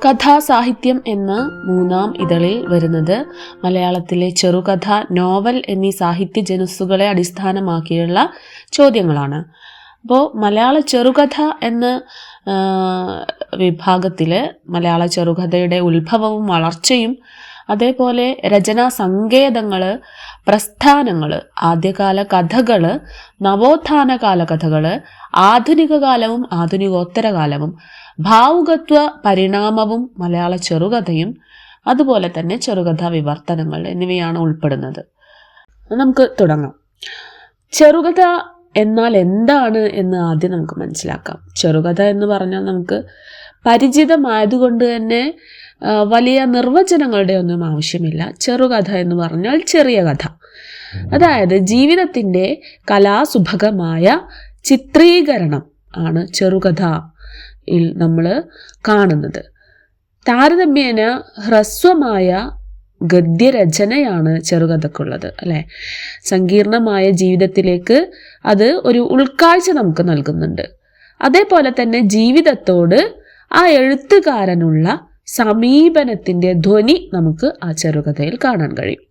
കഥാസാഹിത്യം എന്ന മൂന്നാം ഇതളിൽ വരുന്നത് മലയാളത്തിലെ ചെറുകഥ, നോവൽ എന്നീ സാഹിത്യ ജനുസ്സുകളെ അടിസ്ഥാനമാക്കിയുള്ള ചോദ്യങ്ങളാണ്. അപ്പോൾ മലയാള ചെറുകഥ എന്ന വിഭാഗത്തിൽ മലയാള ചെറുകഥയുടെ ഉത്ഭവവും വളർച്ചയും, അതേപോലെ രചനാ സങ്കേതങ്ങൾ, പ്രസ്ഥാനങ്ങൾ, ആദ്യകാല കഥകൾ, നവോത്ഥാന കാല കഥകൾ, ആധുനിക കാലവും ആധുനികോത്തര കാലവും, ഭാവുകത്വ പരിണാമവും മലയാള ചെറുകഥയും, അതുപോലെ തന്നെ ചെറുകഥാ വിവർത്തനങ്ങൾ എന്നിവയാണ് ഉൾപ്പെടുന്നത്. നമുക്ക് തുടങ്ങാം. ചെറുകഥ എന്നാൽ എന്താണ് എന്ന് ആദ്യം നമുക്ക് മനസ്സിലാക്കാം. ചെറുകഥ എന്ന് പറഞ്ഞാൽ നമുക്ക് പരിചിതമായതുകൊണ്ട് തന്നെ വലിയ നിർവചനങ്ങളുടെ ഒന്നും ആവശ്യമില്ല. ചെറുകഥ എന്ന് പറഞ്ഞാൽ ചെറിയ കഥ, അതായത് ജീവിതത്തിൻ്റെ കലാസുഭഗമായ ചിത്രീകരണം ആണ് ചെറുകഥയിൽ നമ്മൾ കാണുന്നത്. താരതമ്യേന ഹ്രസ്വമായ ഗദ്യരചനയാണ് ചെറുകഥക്കുള്ളത്, അല്ലേ? സങ്കീർണമായ ജീവിതത്തിലേക്ക് അത് ഒരു ഉൾക്കാഴ്ച നമുക്ക് നൽകുന്നുണ്ട്. അതേപോലെ തന്നെ ജീവിതത്തോട് ആ എഴുത്തുകാരനുള്ള സമീപനത്തിൻ്റെ ധ്വനി നമുക്ക് ആ ചെറുകഥയിൽ കാണാൻ കഴിയും.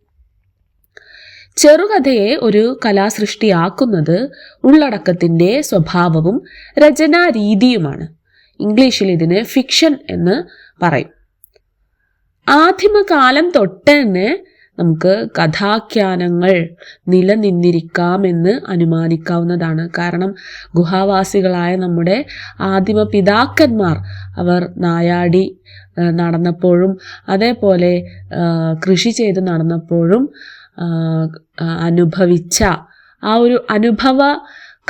ചെറുകഥയെ ഒരു കലാസൃഷ്ടിയാക്കുന്നത് ഉള്ളടക്കത്തിൻ്റെ സ്വഭാവവും രചനാരീതിയുമാണ്. ഇംഗ്ലീഷിൽ ഇതിന് ഫിക്ഷൻ എന്ന് പറയും. ആദിമകാലം തൊട്ട് തന്നെ നമുക്ക് കഥാഖ്യാനങ്ങൾ നിലനിന്നിരിക്കാമെന്ന് അനുമാനിക്കാവുന്നതാണ്. കാരണം ഗുഹാവാസികളായ നമ്മുടെ ആദിമ പിതാക്കന്മാർ അവർ നായാടി നടന്നപ്പോഴും അതേപോലെ കൃഷി ചെയ്ത് നടന്നപ്പോഴും അനുഭവിച്ച ആ ഒരു അനുഭവ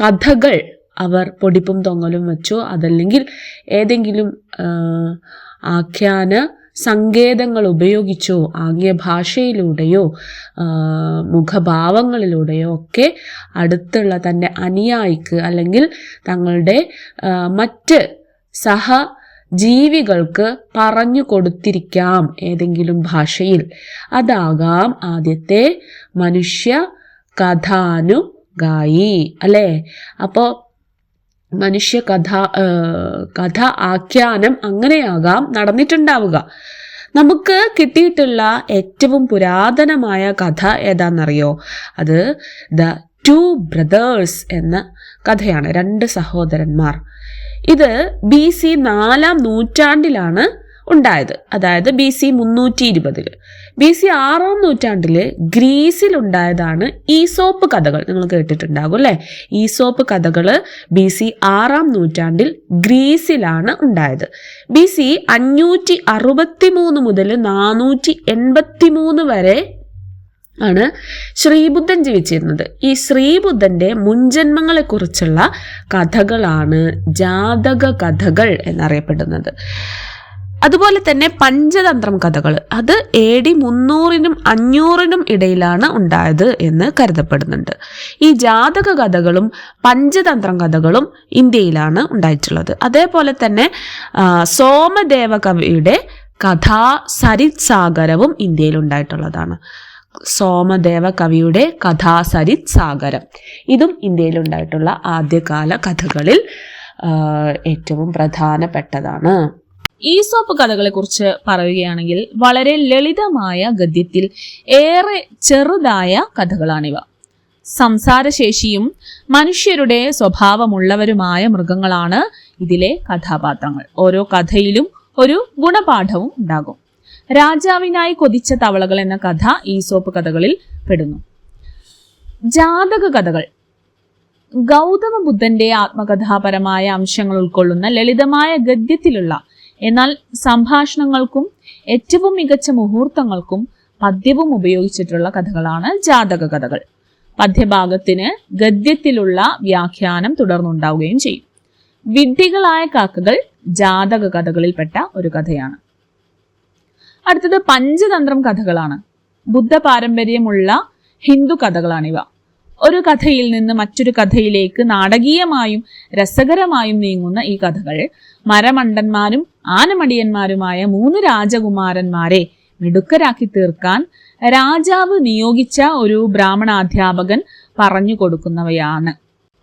കഥകൾ അവർ പൊടിപ്പും തൊങ്ങലും വെച്ചോ അതല്ലെങ്കിൽ ഏതെങ്കിലും ആഖ്യാന സങ്കേതങ്ങൾ ഉപയോഗിച്ചോ ആംഗ്യ ഭാഷയിലൂടെയോ മുഖഭാവങ്ങളിലൂടെയോ ഒക്കെ അടുത്തുള്ള തൻ്റെ അനുയായിക്ക് അല്ലെങ്കിൽ തങ്ങളുടെ മറ്റ് സഹജീവികൾക്ക് പറഞ്ഞു കൊടുത്തിരിക്കാം ഏതെങ്കിലും ഭാഷയിൽ. അതാകാം ആദ്യത്തെ മനുഷ്യ കഥാനുഗായി, അല്ലേ? അപ്പോൾ മനുഷ്യ കഥ ആഖ്യാനം അങ്ങനെയാകാം നടന്നിട്ടുണ്ടാവുക. നമുക്ക് കിട്ടിയിട്ടുള്ള ഏറ്റവും പുരാതനമായ കഥ ഏതാണെന്നറിയോ? അത് ദ ടു ബ്രദേഴ്സ് എന്ന കഥയാണ്, 2 സഹോദരന്മാർ. ഇത് BC 4-ാം നൂറ്റാണ്ടിലാണ് ഉണ്ടായത്, അതായത് BC 320. BC 6-ാം നൂറ്റാണ്ടിൽ ഗ്രീസിലുണ്ടായതാണ് ഈസോപ്പ് കഥകൾ. നിങ്ങൾ കേട്ടിട്ടുണ്ടാകും, അല്ലേ? ഈസോപ്പ് കഥകൾ BC 6-ാം നൂറ്റാണ്ടിൽ ഗ്രീസിലാണ് ഉണ്ടായത്. BC 563 മുതൽ 483 വരെ ആണ് ശ്രീബുദ്ധൻ ജീവിച്ചിരുന്നത്. ഈ ശ്രീബുദ്ധൻ്റെ മുൻജന്മങ്ങളെക്കുറിച്ചുള്ള കഥകളാണ് ജാതക കഥകൾ എന്നറിയപ്പെടുന്നത്. അതുപോലെ തന്നെ പഞ്ചതന്ത്രം കഥകൾ, അത് AD 300-നും 500-നും ഇടയിലാണ് ഉണ്ടായത് എന്ന് കരുതപ്പെടുന്നുണ്ട്. ഈ ജാതക കഥകളും പഞ്ചതന്ത്രം കഥകളും ഇന്ത്യയിലാണ് ഉണ്ടായിട്ടുള്ളത്. അതേപോലെ തന്നെ സോമദേവ കവിയുടെ കഥാ സരിത് സാഗരവും ഇന്ത്യയിൽ ഉണ്ടായിട്ടുള്ളതാണ്. സോമദേവ കവിയുടെ കഥാസരിത് സാഗരം, ഇതും ഇന്ത്യയിലുണ്ടായിട്ടുള്ള ആദ്യകാല കഥകളിൽ ഏറ്റവും പ്രധാനപ്പെട്ടതാണ്. ഈസോപ്പ് കഥകളെ കുറിച്ച് പറയുകയാണെങ്കിൽ വളരെ ലളിതമായ ഗദ്യത്തിൽ ഏറെ ചെറുതായ കഥകളാണിവ. സംസാരശേഷിയും മനുഷ്യരുടെ സ്വഭാവമുള്ളവരുമായ മൃഗങ്ങളാണ് ഇതിലെ കഥാപാത്രങ്ങൾ. ഓരോ കഥയിലും ഒരു ഗുണപാഠവും ഉണ്ടാകും. രാജാവിനായി കൊതിച്ച തവളകൾ എന്ന കഥ ഈസോപ്പ് കഥകളിൽ പെടുന്നു. ജാതക കഥകൾ ഗൗതമ ബുദ്ധന്റെ ആത്മകഥാപരമായ അംശങ്ങൾ ഉൾക്കൊള്ളുന്ന ലളിതമായ ഗദ്യത്തിലുള്ള എന്നാൽ സംഭാഷണങ്ങൾക്കും ഏറ്റവും മികച്ച മുഹൂർത്തങ്ങൾക്കും പദ്യവും ഉപയോഗിച്ചിട്ടുള്ള കഥകളാണ് ജാതക കഥകൾ. പദ്യഭാഗത്തിന് ഗദ്യത്തിലുള്ള വ്യാഖ്യാനം തുടർന്നുണ്ടാവുകയും ചെയ്യും. വിഡ്ഢികളായ കാക്കകൾ ജാതക കഥകളിൽപ്പെട്ട ഒരു കഥയാണ്. അടുത്തത് പഞ്ചതന്ത്രം കഥകളാണ്. ബുദ്ധ പാരമ്പര്യമുള്ള ഹിന്ദു കഥകളാണിവ. ഒരു കഥയിൽ നിന്ന് മറ്റൊരു കഥയിലേക്ക് നാടകീയമായും രസകരമായും നീങ്ങുന്ന ഈ കഥകൾ മരമണ്ടന്മാരും ആനമടിയന്മാരുമായ 3 രാജകുമാരന്മാരെ മിടുക്കരാക്കി തീർക്കാൻ രാജാവ് നിയോഗിച്ച ഒരു ബ്രാഹ്മണാധ്യാപകൻ പറഞ്ഞു കൊടുക്കുന്നവയാണ്.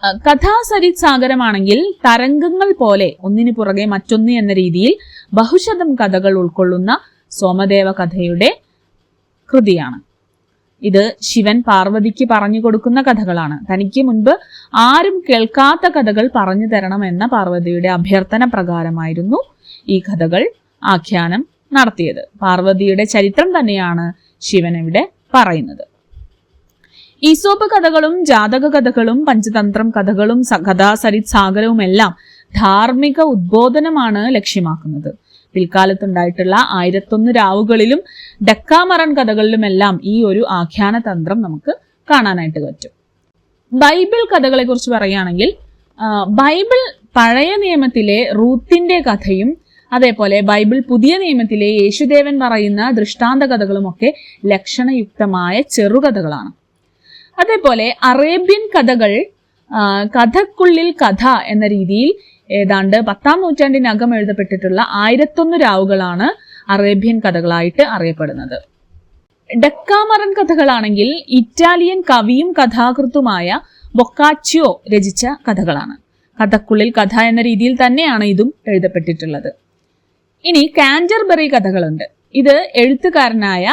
കഥാസരിത് സാഗരമാണെങ്കിൽ തരംഗങ്ങൾ പോലെ ഒന്നിനു പുറകെ മറ്റൊന്ന് എന്ന രീതിയിൽ ബഹുശതം കഥകൾ ഉൾക്കൊള്ളുന്ന സോമദേവ കഥയുടെ കൃതിയാണ്. ഇത് ശിവൻ പാർവതിക്ക് പറഞ്ഞു കൊടുക്കുന്ന കഥകളാണ്. തനിക്ക് മുൻപ് ആരും കേൾക്കാത്ത കഥകൾ പറഞ്ഞു തരണമെന്ന പാർവതിയുടെ അഭ്യർത്ഥന പ്രകാരമായിരുന്നു ഈ കഥകൾ ആഖ്യാനം നടത്തിയത്. പാർവതിയുടെ ചരിത്രം തന്നെയാണ് ശിവൻ ഇവിടെ പറയുന്നത്. ഈസോപ്പ് കഥകളും ജാതക കഥകളും പഞ്ചതന്ത്രം കഥകളും കഥാസരിത് സാഗരവും എല്ലാം ധാർമ്മിക ഉദ്ബോധനമാണ് ലക്ഷ്യമാക്കുന്നത്. പിൽക്കാലത്തുണ്ടായിട്ടുള്ള 1001 രാവുകളിലും ഡെക്കാമറൺ കഥകളിലുമെല്ലാം ഈ ഒരു ആഖ്യാന തന്ത്രം നമുക്ക് കാണാനായിട്ട് പറ്റും. ബൈബിൾ കഥകളെ കുറിച്ച് പറയുകയാണെങ്കിൽ ബൈബിൾ പഴയ നിയമത്തിലെ റൂത്തിന്റെ കഥയും അതേപോലെ ബൈബിൾ പുതിയ നിയമത്തിലെ യേശുദേവൻ പറയുന്ന ദൃഷ്ടാന്ത കഥകളും ഒക്കെ ലക്ഷണയുക്തമായ ചെറുകഥകളാണ്. അതേപോലെ അറേബ്യൻ കഥകൾ കഥക്കുള്ളിൽ കഥ എന്ന രീതിയിൽ ഏതാണ്ട് 10-ാം നൂറ്റാണ്ടിനകം എഴുതപ്പെട്ടിട്ടുള്ള 1001 രാവുകളാണ് അറേബ്യൻ കഥകളായിട്ട് അറിയപ്പെടുന്നത്. ഡെക്കാമറൻ കഥകളാണെങ്കിൽ ഇറ്റാലിയൻ കവിയും കഥാകൃത്തുമായ ബൊക്കാച്ചിയോ രചിച്ച കഥകളാണ്. കഥക്കുള്ളിൽ കഥ എന്ന രീതിയിൽ തന്നെയാണ് ഇതും എഴുതപ്പെട്ടിട്ടുള്ളത്. ഇനി കാൻറ്റർബറി കഥകളുണ്ട്. ഇത് എഴുത്തുകാരനായ,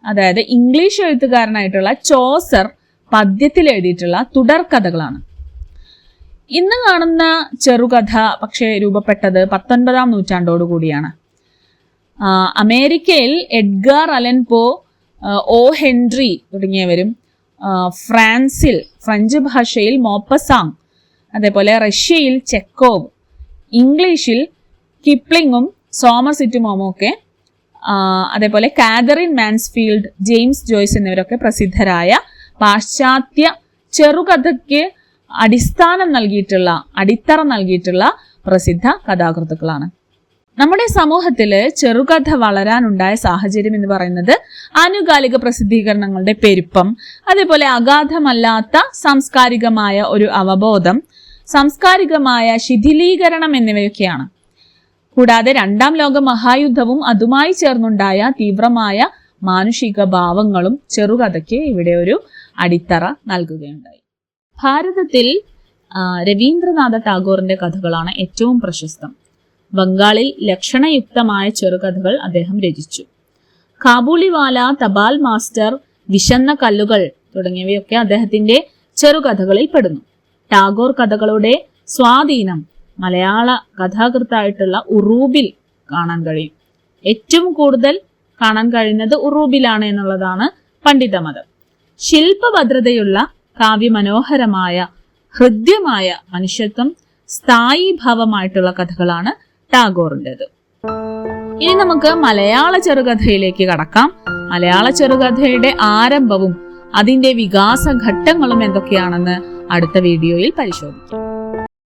അതായത് ഇംഗ്ലീഷ് എഴുത്തുകാരനായിട്ടുള്ള ചോസർ പദ്യത്തിൽ എഴുതിയിട്ടുള്ള തുടർ കഥകളാണ്. ഇന്ന് കാണുന്ന ചെറുകഥ പക്ഷേ രൂപപ്പെട്ടത് 19-ാം നൂറ്റാണ്ടോടുകൂടിയാണ്. അമേരിക്കയിൽ എഡ്ഗാർ അലൻ പോ, ഒ ഹെൻറി തുടങ്ങിയവരും, ഫ്രാൻസിൽ ഫ്രഞ്ച് ഭാഷയിൽ മോപ്പസാങ്, അതേപോലെ റഷ്യയിൽ ചെക്കോവ്, ഇംഗ്ലീഷിൽ കിപ്ലിങ്ങും സോമർസെറ്റുമോമും ഒക്കെ, അതേപോലെ കാതറിൻ മാൻസ്ഫീൽഡ്, ജെയിംസ് ജോയ്സ് എന്നിവരൊക്കെ പ്രസിദ്ധരായ പാശ്ചാത്യ ചെറുകഥയ്ക്ക് അടിത്തറ നൽകിയിട്ടുള്ള പ്രസിദ്ധ കഥാകൃത്തുക്കളാണ്. നമ്മുടെ സമൂഹത്തില് ചെറുകഥ വളരാനുണ്ടായ സാഹചര്യം എന്ന് പറയുന്നത് ആനുകാലിക പ്രസിദ്ധീകരണങ്ങളുടെ പെരുപ്പം, അതേപോലെ അഗാധമല്ലാത്ത സാംസ്കാരികമായ ഒരു അവബോധം, സാംസ്കാരികമായ ശിഥിലീകരണം എന്നിവയൊക്കെയാണ്. കൂടാതെ 2-ാം ലോക മഹായുദ്ധവും അതുമായി ചേർന്നുണ്ടായ തീവ്രമായ മാനുഷിക ഭാവങ്ങളും ചെറുകഥയ്ക്ക് ഇവിടെ ഒരു അടിത്തറ നൽകുകയുണ്ടായി. ഭാരതത്തിൽ രവീന്ദ്രനാഥ ടാഗോറിന്റെ കഥകളാണ് ഏറ്റവും പ്രശസ്തം. ബംഗാളിൽ ലക്ഷണയുക്തമായ ചെറുകഥകൾ അദ്ദേഹം രചിച്ചു. കാബൂളിവാല, തപാൽ മാസ്റ്റർ, വിശന്ന കല്ലുകൾ തുടങ്ങിയവയൊക്കെ അദ്ദേഹത്തിന്റെ ചെറുകഥകളിൽ പെടുന്നു. ടാഗോർ കഥകളുടെ സ്വാധീനം മലയാള കഥാകൃത്തായിട്ടുള്ള ഉറൂബിൽ കാണാൻ കഴിയും. ഏറ്റവും കൂടുതൽ കാണാൻ കഴിയുന്നത് ഉറൂബിലാണ് എന്നുള്ളതാണ് പണ്ഡിതമതം. ശില്പഭദ്രതയുള്ള കാവ്യമനോഹരമായ ഹൃദ്യമായ മനുഷ്യത്വം സ്ഥായീഭാവമായിട്ടുള്ള കഥകളാണ് ടാഗോറിൻ്റെത്. ഇനി നമുക്ക് മലയാള ചെറുകഥയിലേക്ക് കടക്കാം. മലയാള ചെറുകഥയുടെ ആരംഭവും അതിന്റെ വികാസ ഘട്ടങ്ങളും എന്തൊക്കെയാണെന്ന് അടുത്ത വീഡിയോയിൽ പരിശോധിക്കാം.